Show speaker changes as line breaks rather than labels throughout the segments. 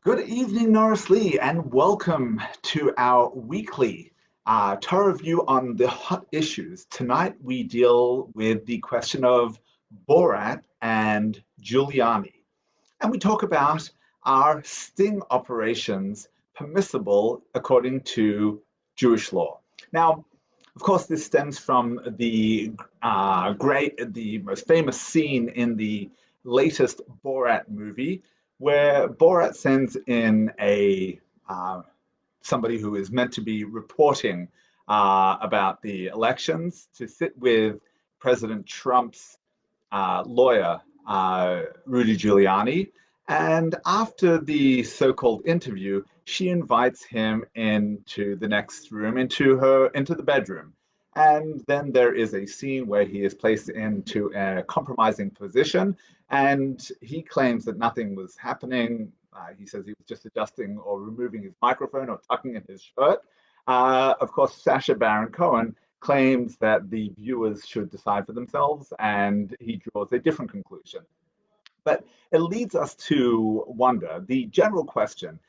Good evening, Norris Lee, and welcome to our weekly Torah review on the hot issues. Tonight we deal with the question of Borat and Giuliani, and we talk about are sting operations permissible according to Jewish law. Now, of course, this stems from the most famous scene in the latest Borat movie, where Borat sends in a somebody who is meant to be reporting about the elections to sit with President Trump's lawyer, Rudy Giuliani. And after the so-called interview, she invites him into the next room, into the bedroom. And then there is a scene where he is placed into a compromising position, and he claims that nothing was happening. He says he was just adjusting or removing his microphone or tucking in his shirt. Of course, Sacha Baron Cohen claims that the viewers should decide for themselves, and he draws a different conclusion. But it leads us to wonder the general question: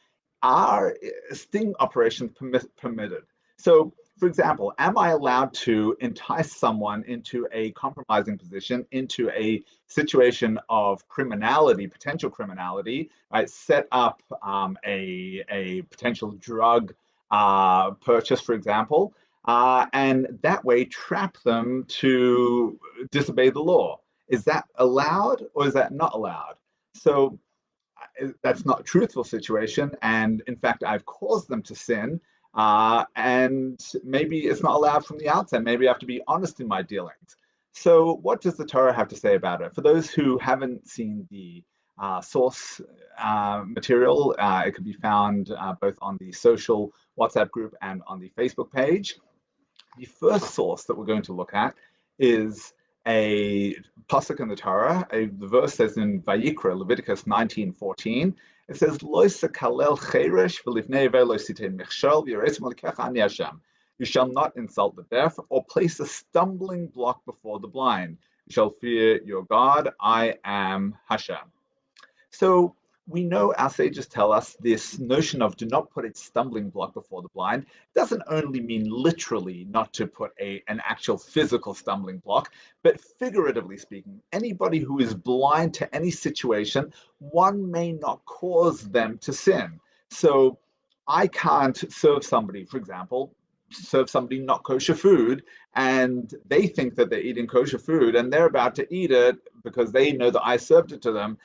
are sting operations permitted? So, for example, am I allowed to entice someone into a compromising position, into a situation of criminality, potential criminality, right? Set up a potential drug purchase, for example, and that way trap them to disobey the law. Is that allowed or is that not allowed? So that's not a truthful situation. And in fact, I've caused them to sin. And maybe it's not allowed from the outset. Maybe I have to be honest in my dealings. So, what does the Torah have to say about it? For those who haven't seen the source material, it can be found both on the social WhatsApp group and on the Facebook page. The first source that we're going to look at is a pasuk in the Torah. The verse says in Vayikra, Leviticus 19:14. It says, "Lo sekalel cheresh v'lifnei lo sitein mechshol v'yiresim alikecha ani Hashem." You shall not insult the deaf or place a stumbling block before the blind. You shall fear your God. I am Hashem. So we know our sages tell us this notion of do not put a stumbling block before the blind doesn't only mean literally not to put an actual physical stumbling block, but figuratively speaking, anybody who is blind to any situation, one may not cause them to sin. So I can't serve somebody, for example, serve somebody not kosher food, and they think that they're eating kosher food and they're about to eat it because they know that I served it to them.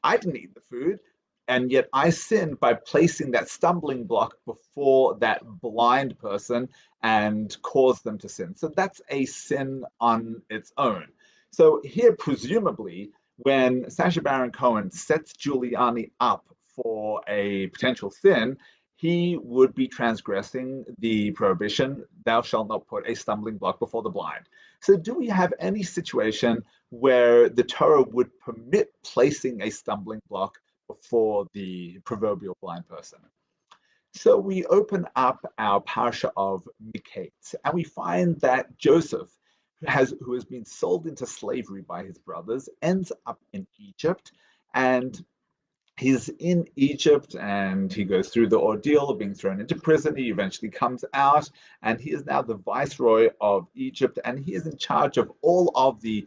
I didn't eat the food, and yet I sinned by placing that stumbling block before that blind person and caused them to sin. So that's a sin on its own. So here, presumably, when Sacha Baron Cohen sets Giuliani up for a potential sin, he would be transgressing the prohibition, thou shalt not put a stumbling block before the blind. So do we have any situation where the Torah would permit placing a stumbling block before the proverbial blind person? So we open up our parsha of Miketz, and we find that Joseph, who has been sold into slavery by his brothers, ends up in Egypt, and he's in Egypt and he goes through the ordeal of being thrown into prison. He eventually comes out and he is now the viceroy of Egypt, and he is in charge of all of the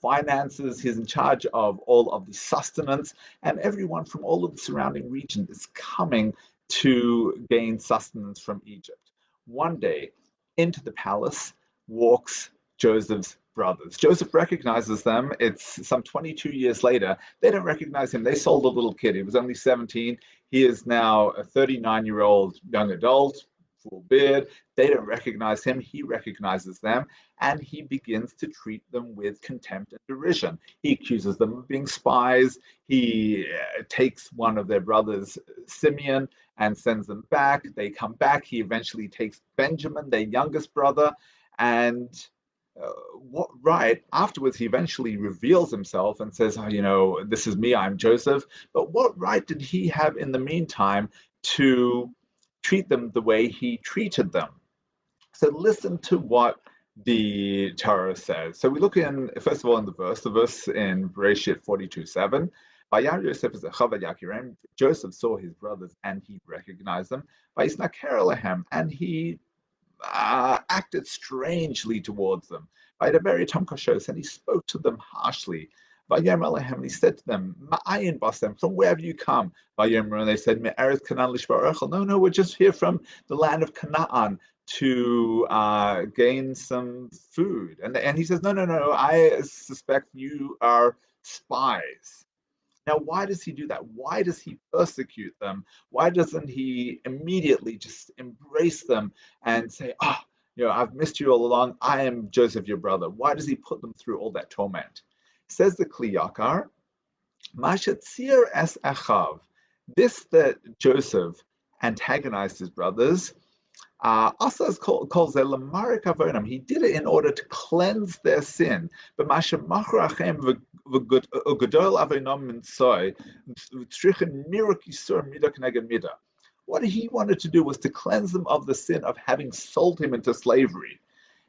finances. He's in charge of all of the sustenance, and everyone from all of the surrounding region is coming to gain sustenance from Egypt. One day, into the palace walks Joseph's brothers. Joseph recognizes them. It's some 22 years later. They don't recognize him. They sold a little kid. He was only 17. He is now a 39-year-old young adult, full beard. They don't recognize him. He recognizes them, and he begins to treat them with contempt and derision. He accuses them of being spies. He takes one of their brothers, Simeon, and sends them back. They come back. He eventually takes Benjamin, their youngest brother, and right afterwards he eventually reveals himself and says, oh, this is me, I'm Joseph. But what right did he have in the meantime to treat them the way he treated them? So listen to what the Torah says. So we look in, first of all, in the verse in Bereshit 42:7. Vayar Yosef is a Chava Yakirem. Joseph saw his brothers and he recognized them. Vayisnaker Alehem, and he acted strangely towards them. By the very Tomkashos, and he spoke to them harshly. Vayem Alehem, and he said to them, Ma'ayin Basem, from where have you come? Vayem, and they said, Me'eretz Canaan Lishbar. No, we're just here from the land of Canaan to gain some food. And he says, no, I suspect you are spies. Now, why does he do that? Why does he persecute them? Why doesn't he immediately just embrace them and say, I've missed you all along. I am Joseph, your brother. Why does he put them through all that torment? Says the Kli Yakar, Mashatzir es Achav. This that Joseph antagonized his brothers, Asa calls it Lamarik Avonam. He did it in order to cleanse their sin. But Mashamachrachem v'Gadol Avonam Minsoy Tzrichen Mirak Yisur Mida K'neged Mida. What he wanted to do was to cleanse them of the sin of having sold him into slavery.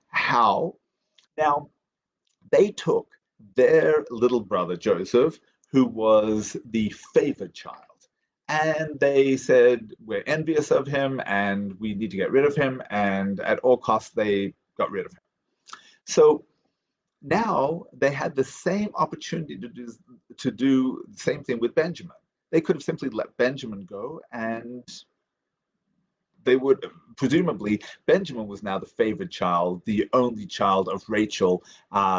How? Now, they took their little brother Joseph, who was the favored child, and they said, we're envious of him and we need to get rid of him. And at all costs, they got rid of him. So now they had the same opportunity to do the same thing with Benjamin. They could have simply let Benjamin go, and they would, presumably, Benjamin was now the favored child, the only child of Rachel,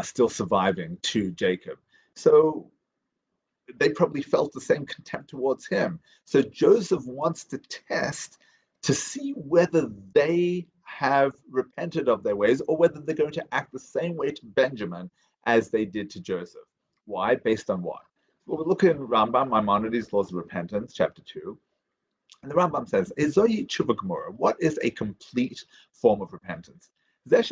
still surviving to Jacob. So they probably felt the same contempt towards him. So Joseph wants to test to see whether they have repented of their ways or whether they're going to act the same way to Benjamin as they did to Joseph. Why? Based on what? Well, we look in Rambam, Maimonides' Laws of Repentance, chapter 2. And the Rambam says, Ezoyi tshuva gemura. What is a complete form of repentance? Perish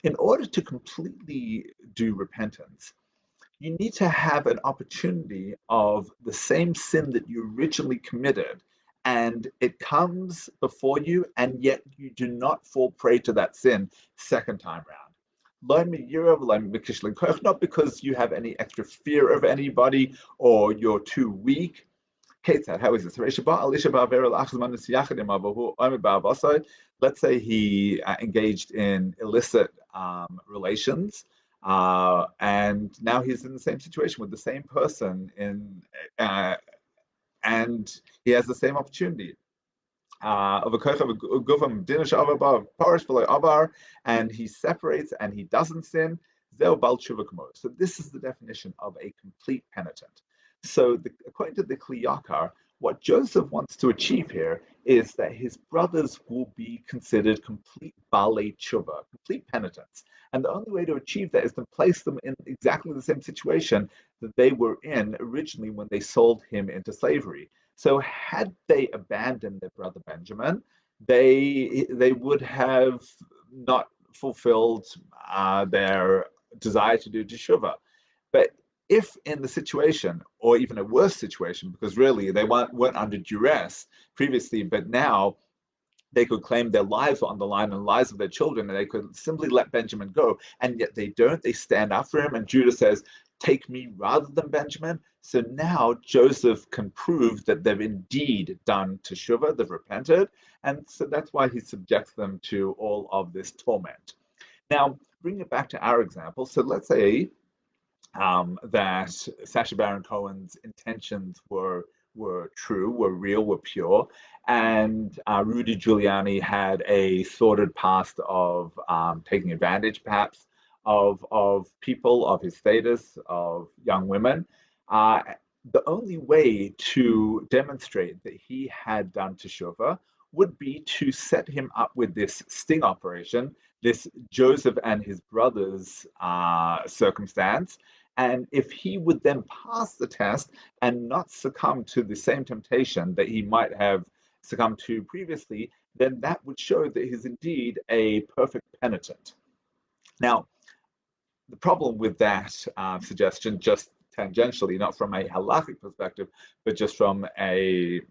in order to completely do repentance, you need to have an opportunity of the same sin that you originally committed, and it comes before you, and yet you do not fall prey to that sin second time round. Not because you have any extra fear of anybody or you're too weak. How is this? Let's say he engaged in illicit relations, and now he's in the same situation with the same person, and he has the same opportunity. And he separates and he doesn't sin. So this is the definition of a complete penitent. So according to the Kli Yakar, what Joseph wants to achieve here is that his brothers will be considered complete balei tshuva, complete penitents. And the only way to achieve that is to place them in exactly the same situation that they were in originally when they sold him into slavery. So had they abandoned their brother Benjamin, they would have not fulfilled their desire to do teshuvah. But if in the situation, or even a worse situation, because really they weren't under duress previously, but now they could claim their lives were on the line and the lives of their children, and they could simply let Benjamin go, and yet they don't. They stand up for him, and Judah says, take me rather than Benjamin. So now Joseph can prove that they've indeed done teshuvah, they've repented, and so that's why he subjects them to all of this torment. Now, bring it back to our example. So let's say that Sacha Baron Cohen's intentions were true, were real, were pure, and Rudy Giuliani had a sordid past of taking advantage, perhaps, of people, of his status, of young women. The only way to demonstrate that he had done teshuvah would be to set him up with this sting operation, this Joseph and his brothers circumstance. And if he would then pass the test and not succumb to the same temptation that he might have succumbed to previously, then that would show that he's indeed a perfect penitent. Now, the problem with that suggestion, just tangentially, not from a halachic perspective, but just from a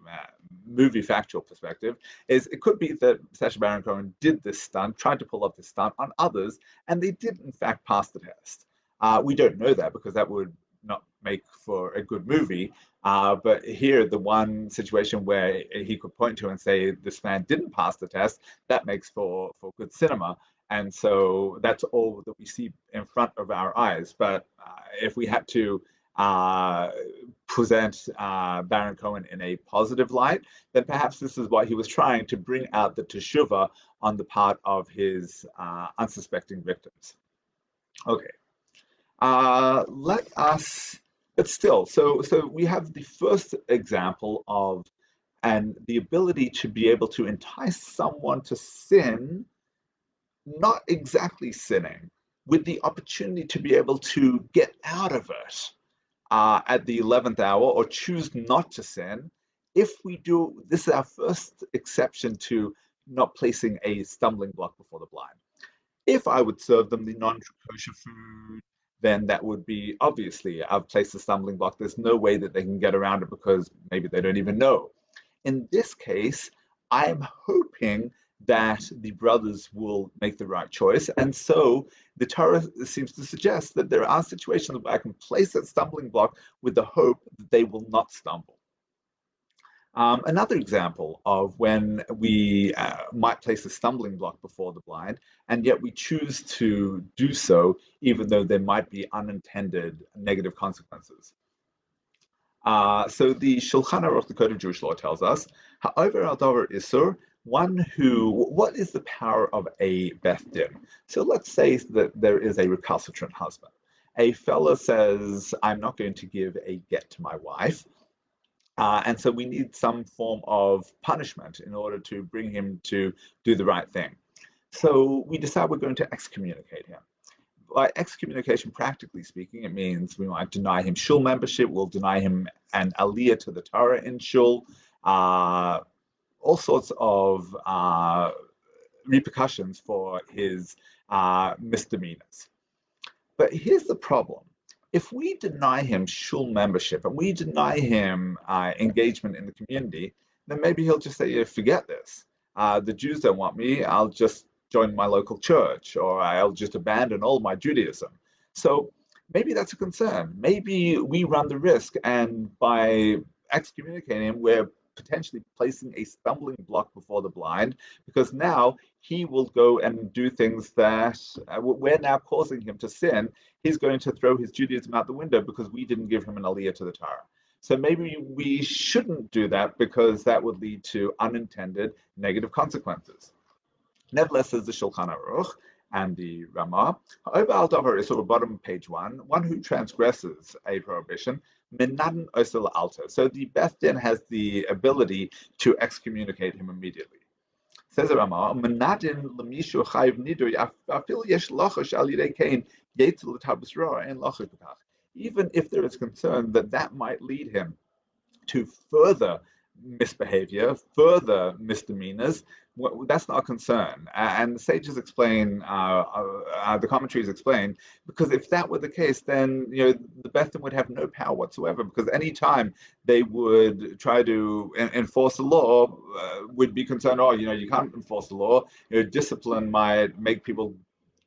movie factual perspective, is it could be that Sacha Baron Cohen did this stunt, tried to pull off this stunt on others, and they did in fact pass the test. We don't know that because that would not make for a good movie. But here, the one situation where he could point to and say this man didn't pass the test, that makes for good cinema. And so that's all that we see in front of our eyes. But if we had to uh, present Baron Cohen in a positive light, then perhaps this is what he was trying to bring out the teshuvah on the part of his unsuspecting victims. Okay. Let us, but still, so we have the first example of and the ability to be able to entice someone to sin, not exactly sinning, with the opportunity to be able to get out of it at the 11th hour or choose not to sin. If we do, this is our first exception to not placing a stumbling block before the blind. If I would serve them the non-kosher food, then that would be obviously I've placed a stumbling block. There's no way that they can get around it because maybe they don't even know. In this case, I'm hoping that the brothers will make the right choice. And so the Torah seems to suggest that there are situations where I can place that stumbling block with the hope that they will not stumble. Another example of when we might place a stumbling block before the blind, and yet we choose to do so, even though there might be unintended negative consequences. So the Shulchan Aruch, the Code of Jewish Law, tells us, "Ha'over al davar isur," one who, what is the power of a beth din? So let's say that there is a recalcitrant husband. A fella says, "I'm not going to give a get to my wife." And so we need some form of punishment in order to bring him to do the right thing. So we decide we're going to excommunicate him. By excommunication, practically speaking, it means we might deny him shul membership, we'll deny him an aliyah to the Torah in shul, all sorts of repercussions for his misdemeanors. But here's the problem. If we deny him shul membership and we deny him engagement in the community, then maybe he'll just say, yeah, forget this. The Jews don't want me. I'll just join my local church or I'll just abandon all my Judaism. So maybe that's a concern. Maybe we run the risk, and by excommunicating him, we're potentially placing a stumbling block before the blind, because now he will go and do things that we're now causing him to sin. He's going to throw his Judaism out the window because we didn't give him an aliyah to the Torah. So maybe we shouldn't do that because that would lead to unintended negative consequences. Nevertheless, says the Shulchan Aruch and the Ramah, over al davar is sort of bottom page one who transgresses a prohibition, minadan osel alta. So the Beth Din has the ability to excommunicate him immediately. Says the Ramah, minadan lemishu chayiv nidui afil yesh lachosh al yidei kain yetzel l'tabus roa and lachosh b'kach. Even if there is concern that that might lead him to further misbehavior, further misdemeanors, that's not a concern. And the sages explain, the commentaries explain, because if that were the case, then the Beth Din would have no power whatsoever. Because any time they would try to enforce the law, would be concerned, oh, you can't enforce the law. Discipline might make people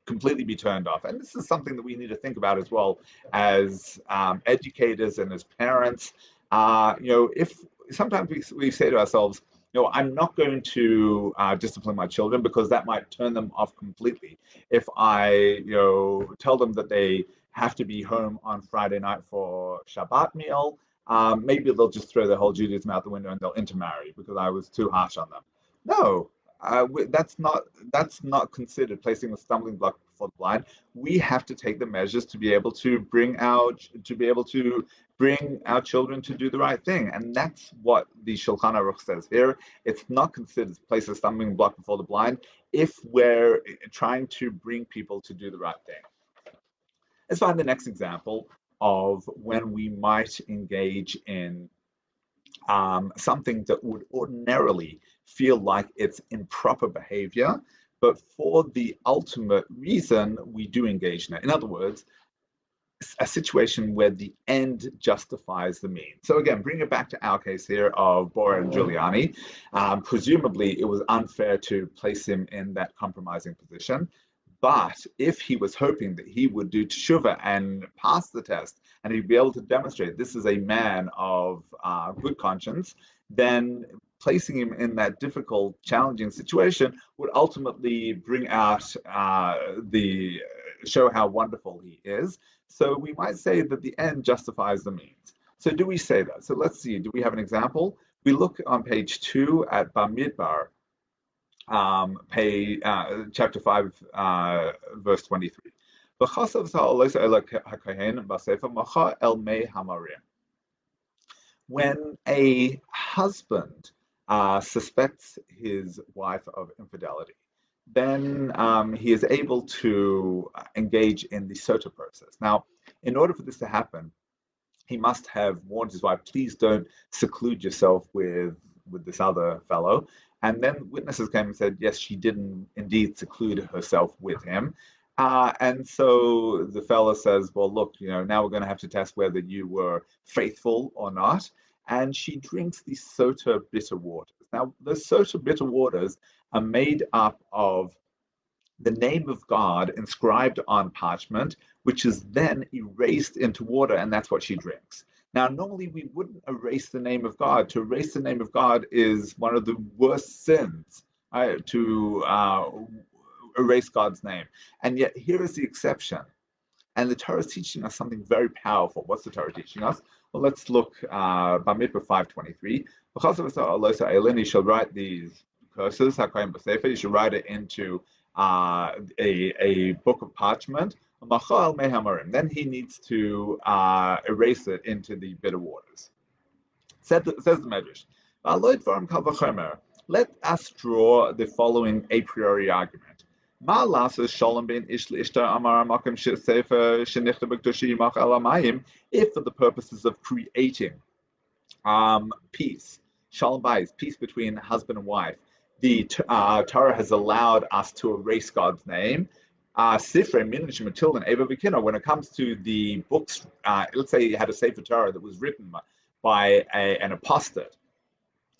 completely be turned off. And this is something that we need to think about as well as educators and as parents. If sometimes we say to ourselves, I'm not going to discipline my children because that might turn them off completely. If I, tell them that they have to be home on Friday night for Shabbat meal, maybe they'll just throw their whole Judaism out the window and they'll intermarry because I was too harsh on them. No, that's not considered placing a stumbling block for the blind. We have to take the measures to be able to bring our children to do the right thing, and that's what the Shulchan Aruch says here. It's not considered to place a stumbling block before the blind if we're trying to bring people to do the right thing. Let's find the next example of when we might engage in something that would ordinarily feel like it's improper behavior, but for the ultimate reason we do engage in it. In other words, a situation where the end justifies the means. So again, bring it back to our case here of Borat and Giuliani. Presumably, it was unfair to place him in that compromising position. But if he was hoping that he would do teshuva and pass the test, and he'd be able to demonstrate this is a man of good conscience, then placing him in that difficult, challenging situation would ultimately bring out the show how wonderful he is. So we might say that the end justifies the means. So do we say that? So let's see. Do we have an example? We look on page 2 at Bamidbar, chapter 5, verse 23. When a husband suspects his wife of infidelity, then he is able to engage in the sota process. Now, in order for this to happen, he must have warned his wife, please don't seclude yourself with this other fellow. And then witnesses came and said, yes, she didn't indeed seclude herself with him. And so the fellow says, well, look, now we're going to have to test whether you were faithful or not. And she drinks the sota bitter waters. Now, the sota bitter waters are made up of the name of God inscribed on parchment, which is then erased into water, and that's what she drinks. Now, normally we wouldn't erase the name of God. To erase the name of God is one of the worst sins, right? To erase God's name. And yet, here is the exception. And the Torah is teaching us something very powerful. What's the Torah teaching us? Well, let's look, Bamidbar 5:23. You shall write these curses, you should write it into a book of parchment. Then he needs to erase it into the bitter waters. Says the Medrash. Let us draw the following a priori argument. If for the purposes of creating peace, shalom bayis, peace between husband and wife, the Torah has allowed us to erase God's name. Sifrei Minach Matil and Eva Vikina. When it comes to the books, let's say you had a Sefer Torah that was written by an apostate.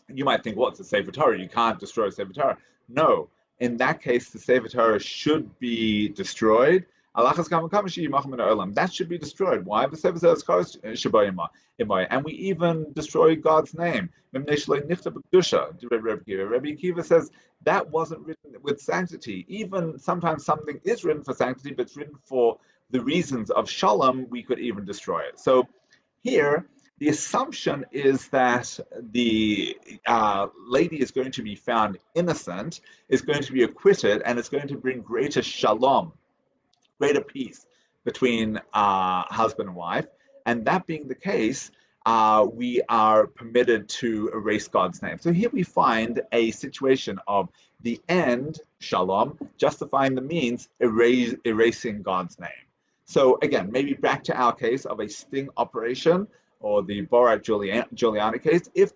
You might think, well, it's a Sefer Torah. You can't destroy a Sefer Torah. No. In that case, the Sefer Torah should be destroyed. That should be destroyed. Why? And we even destroy God's name. Rabbi Akiva says that wasn't written with sanctity. Even sometimes something is written for sanctity, but it's written for the reasons of shalom, we could even destroy it. So here, the assumption is that the lady is going to be found innocent, is going to be acquitted, and it's going to bring greater shalom, greater peace between husband and wife. And that being the case, we are permitted to erase God's name. So here we find a situation of the end, shalom, justifying the means, erasing God's name. So again, maybe back to our case of a sting operation, or the Borat Giuliani case, if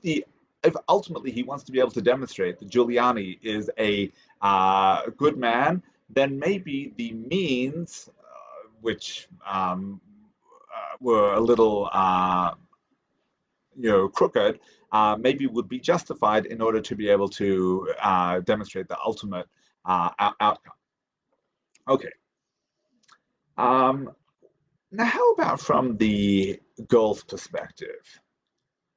ultimately he wants to be able to demonstrate that Giuliani is a good man, then maybe the means, which were a little crooked, maybe would be justified in order to be able to demonstrate the ultimate outcome. Okay. Now, how about from the girl's perspective?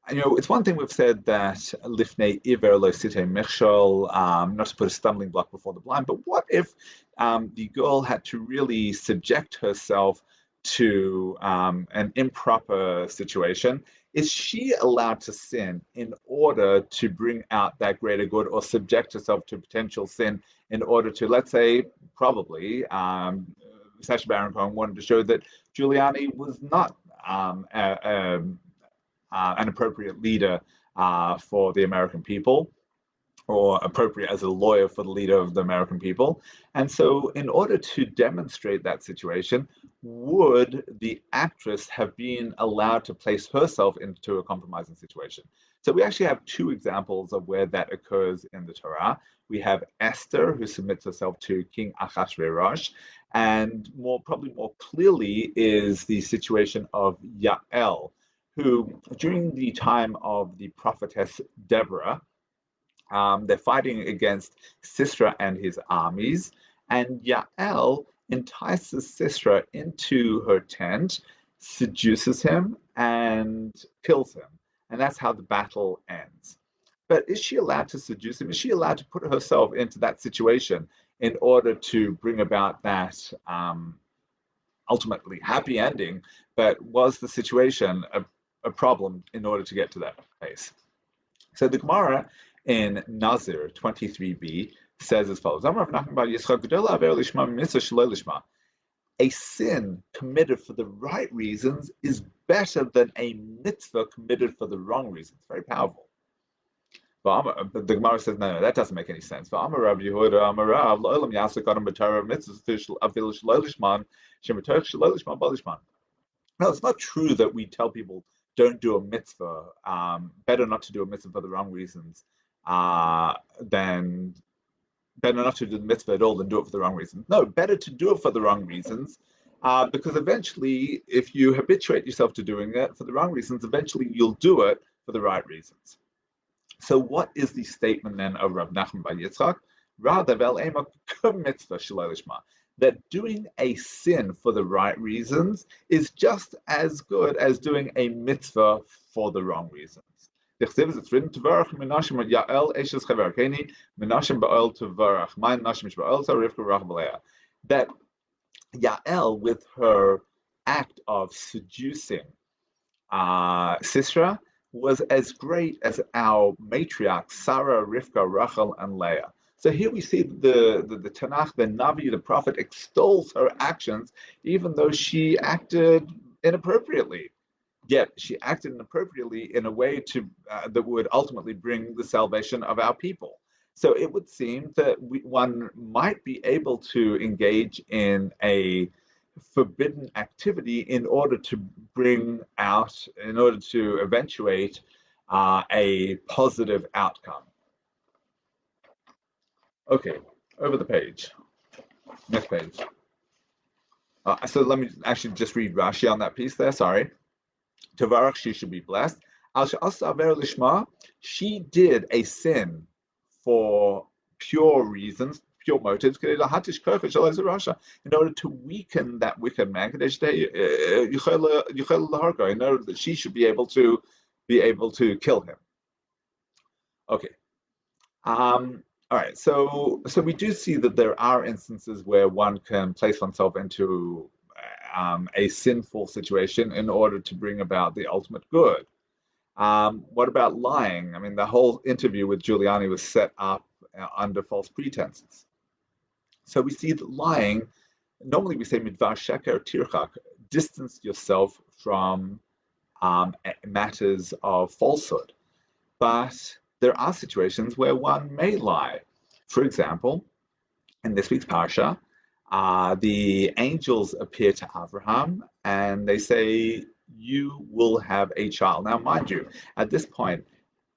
It's one thing we've said that lifnei iver lo sitei michshol, not to put a stumbling block before the blind, but what if the girl had to really subject herself to an improper situation? Is she allowed to sin in order to bring out that greater good, or subject herself to potential sin in order to, let's say, probably, Sacha Baron Cohen wanted to show that Giuliani was not an appropriate leader for the American people, or appropriate as a lawyer for the leader of the American people. And so, in order to demonstrate that situation, would the actress have been allowed to place herself into a compromising situation? So, we actually have two examples of where that occurs in the Torah. We have Esther, who submits herself to King Achashverosh, and probably more clearly is the situation of Yael, who, during the time of the prophetess Deborah, they're fighting against Sisera and his armies, and Yael entices Sisera into her tent, seduces him, and kills him. And that's how the battle ends. But is she allowed to seduce him? Is she allowed to put herself into that situation in order to bring about that ultimately happy ending? But was the situation a problem in order to get to that place? So the Gemara in Nazir 23b says as follows: a sin committed for the right reasons is better than a mitzvah committed for the wrong reasons. Very powerful. But the Gemara says, no, that doesn't make any sense. No, it's not true that we tell people don't do a mitzvah, better not to do a mitzvah for the wrong reasons, than better not to do the mitzvah at all than do it for the wrong reasons. No, better to do it for the wrong reasons, because eventually, if you habituate yourself to doing it for the wrong reasons, eventually you'll do it for the right reasons. So what is the statement then of Rav Nachman bar Yitzchak? That doing a sin for the right reasons is just as good as doing a mitzvah for the wrong reasons. It's written, that Yael, with her act of seducing Sisera, was as great as our matriarchs, Sarah, Rivka, Rachel, and Leah. So here we see the Tanakh, the Navi, the prophet, extols her actions, even though she acted inappropriately. Yet she acted inappropriately in a way that would ultimately bring the salvation of our people. So it would seem that one might be able to engage in a forbidden activity in order to eventuate a positive outcome. Okay, over the page. Next page. So let me actually just read Rashi on that piece there, sorry. Tavarach, she should be blessed. She did a sin for pure reasons, pure motives, in order to weaken that wicked man, in order that she should be able to kill him. Okay. All right. So we do see that there are instances where one can place oneself into a sinful situation in order to bring about the ultimate good. What about lying? I mean, the whole interview with Giuliani was set up under false pretenses. So we see that lying, normally we say midvar sheker tirchak, distance yourself from matters of falsehood. But there are situations where one may lie. For example, in this week's parsha, the angels appear to Abraham and they say, you will have a child. Now, mind you, at this point,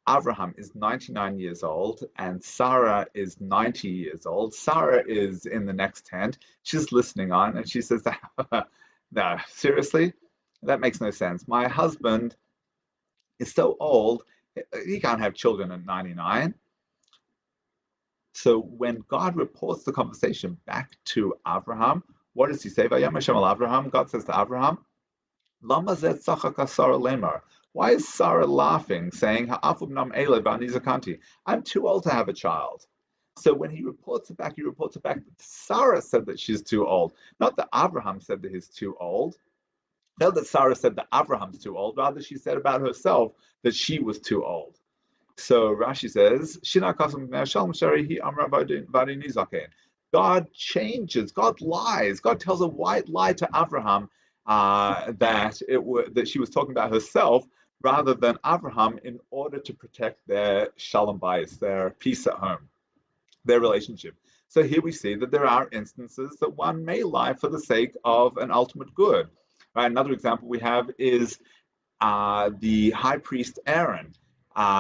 Abraham is 99 years old and Sarah is 90 years old. Sarah is in the next tent. She's listening on and she says, no, seriously? That makes no sense. My husband is so old, he can't have children at 99. So when God reports the conversation back to Abraham, what does he say? God says to Abraham, why is Sarah laughing, saying, I'm too old to have a child? So when he reports it back that Sarah said that she's too old. Not that Abraham said that he's too old. Not that Sarah said that Abraham's too old. Rather, she said about herself that she was too old. So Rashi says, God changes, God lies, God tells a white lie to Abraham that she was talking about herself rather than Abraham in order to protect their shalom bayis, their peace at home, their relationship. So here we see that there are instances that one may lie for the sake of an ultimate good. Right? Another example we have is the high priest Aaron,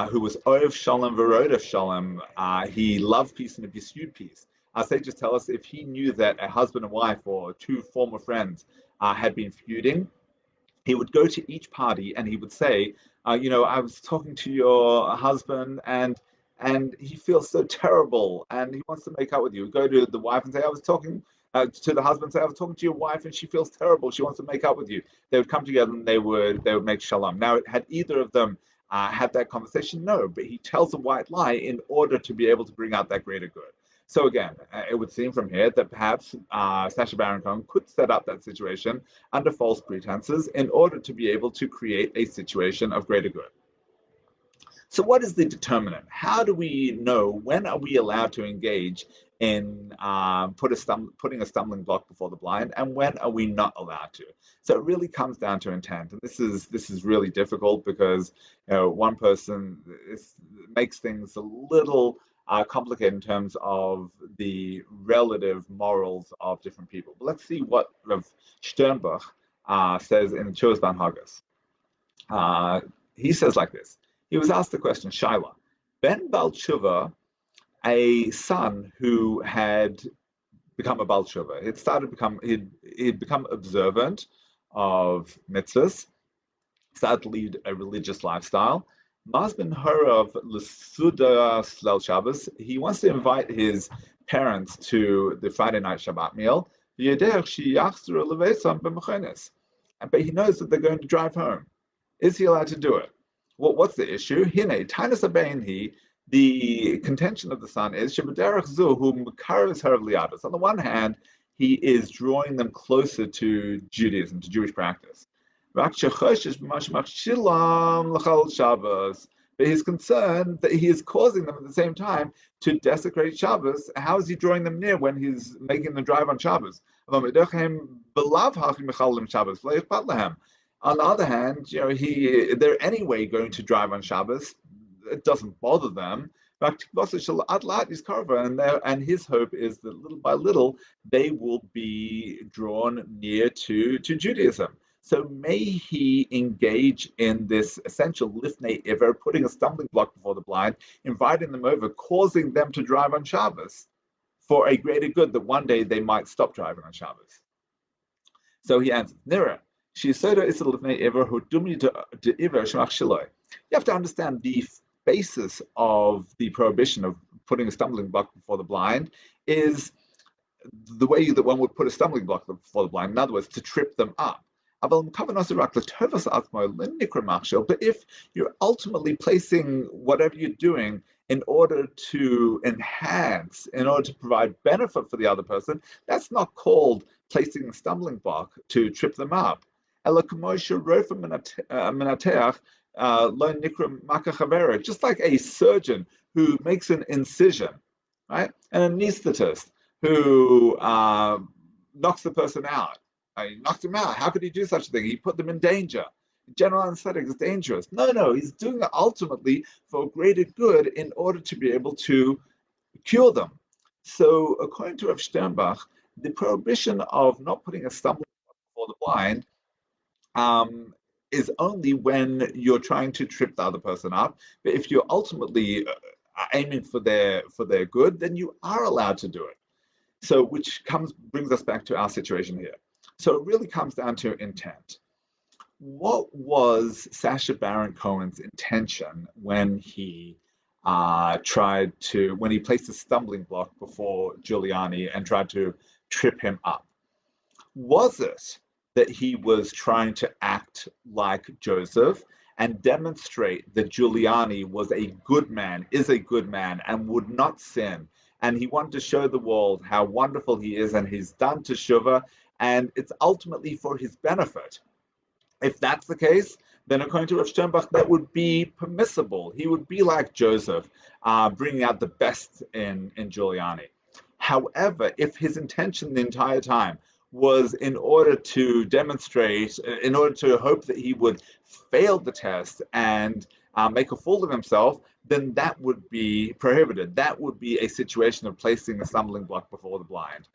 who was Oev Shalom Verodev Shalom. He loved peace and he pursued peace. Our sages tell us if he knew that a husband and wife or two former friends had been feuding, he would go to each party and he would say, I was talking to your husband and he feels so terrible and he wants to make up with you. Go to the wife and say, I was talking to the husband, say, I was talking to your wife and she feels terrible. She wants to make up with you. They would come together and they would make shalom. Now, had either of them had that conversation? No, but he tells a white lie in order to be able to bring out that greater good. So again, it would seem from here that perhaps Sacha Baron Cohen could set up that situation under false pretenses in order to be able to create a situation of greater good. So what is the determinant? How do we know when are we allowed to engage in putting a stumbling block before the blind, and when are we not allowed to? So it really comes down to intent, and this is really difficult because one person makes things a little complicated in terms of the relative morals of different people. But let's see what Rav Sternbuch says in Chuvas Banhagas. He says like this. He was asked the question, Shaila, Ben Baal Tshuva, a son who had become a Baal Tshuva, he'd become observant of mitzvahs, started to lead a religious lifestyle. Mazbin Harav L'Suda Slel Shabbos, he wants to invite his parents to the Friday night Shabbat meal, but he knows that they're going to drive home. Is he allowed to do it? Well, what's the issue? Hine, Tainus Abainhi, the contention of the son is Shabaderach Zu, whom Karas Harav Liadus. On the one hand, he is drawing them closer to Judaism, to Jewish practice. But he's concerned that he is causing them at the same time to desecrate Shabbos. How is he drawing them near when he's making them drive on Shabbos? On the other hand, they're anyway going to drive on Shabbos. It doesn't bother them. And his hope is that little by little they will be drawn near to Judaism. So may he engage in this essential lifnei iver, putting a stumbling block before the blind, inviting them over, causing them to drive on Shabbos for a greater good that one day they might stop driving on Shabbos. So he answers, Nira, you have to understand the basis of the prohibition of putting a stumbling block before the blind is the way that one would put a stumbling block before the blind, in other words, to trip them up. But if you're ultimately placing whatever you're doing in order to enhance, in order to provide benefit for the other person, that's not called placing a stumbling block to trip them up. Just like a surgeon who makes an incision, right? And an anesthetist who knocks the person out. He knocked him out. How could he do such a thing? He put them in danger. General anesthetic is dangerous. No, he's doing it ultimately for greater good in order to be able to cure them. So according to Rav Sternbuch, the prohibition of not putting a stumbling block before the blind is only when you're trying to trip the other person up. But if you're ultimately aiming for their good, then you are allowed to do it. So which brings us back to our situation here. So it really comes down to intent. What was Sacha Baron Cohen's intention when he when he placed a stumbling block before Giuliani and tried to trip him up? Was it that he was trying to act like Joseph and demonstrate that Giuliani was a good man, is a good man, and would not sin? And he wanted to show the world how wonderful he is, and he's done teshuvah, and it's ultimately for his benefit. If that's the case, then according to Rav Sternbuch, that would be permissible. He would be like Joseph, bringing out the best in Giuliani. However, if his intention the entire time was in order to demonstrate, in order to hope that he would fail the test and make a fool of himself, then that would be prohibited. That would be a situation of placing a stumbling block before the blind.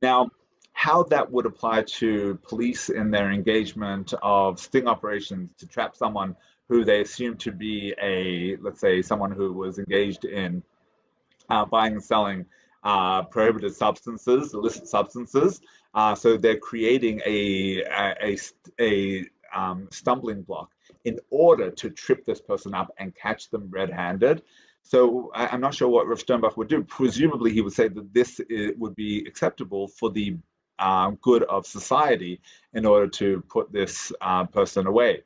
Now, how that would apply to police in their engagement of sting operations to trap someone who they assume to be let's say, someone who was engaged in buying and selling prohibited substances, illicit substances. So they're creating a stumbling block in order to trip this person up and catch them red-handed. So I'm not sure what Rav Sternbach would do. Presumably, he would say that this would be acceptable for the good of society in order to put this person away.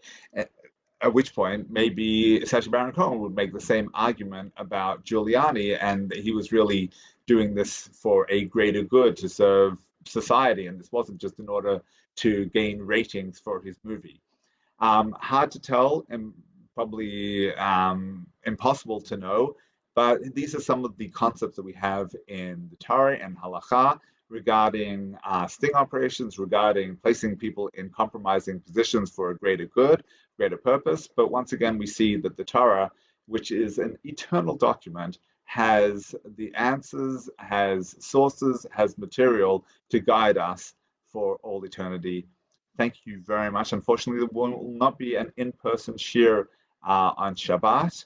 At which point, maybe Sacha Baron Cohen would make the same argument about Giuliani, and he was really doing this for a greater good to serve society, and this wasn't just in order to gain ratings for his movie. Hard to tell and probably impossible to know, but these are some of the concepts that we have in the Torah and Halacha regarding sting operations, regarding placing people in compromising positions for a greater good, greater purpose. But once again, we see that the Torah, which is an eternal document, has the answers, has sources, has material to guide us for all eternity. Thank you very much. Unfortunately, there will not be an in-person shiur on Shabbat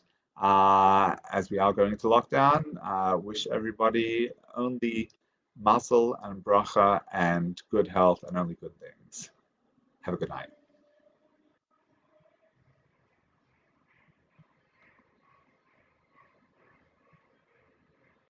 as we are going into lockdown. Wish everybody only mazel and bracha and good health and only good things. Have a good night.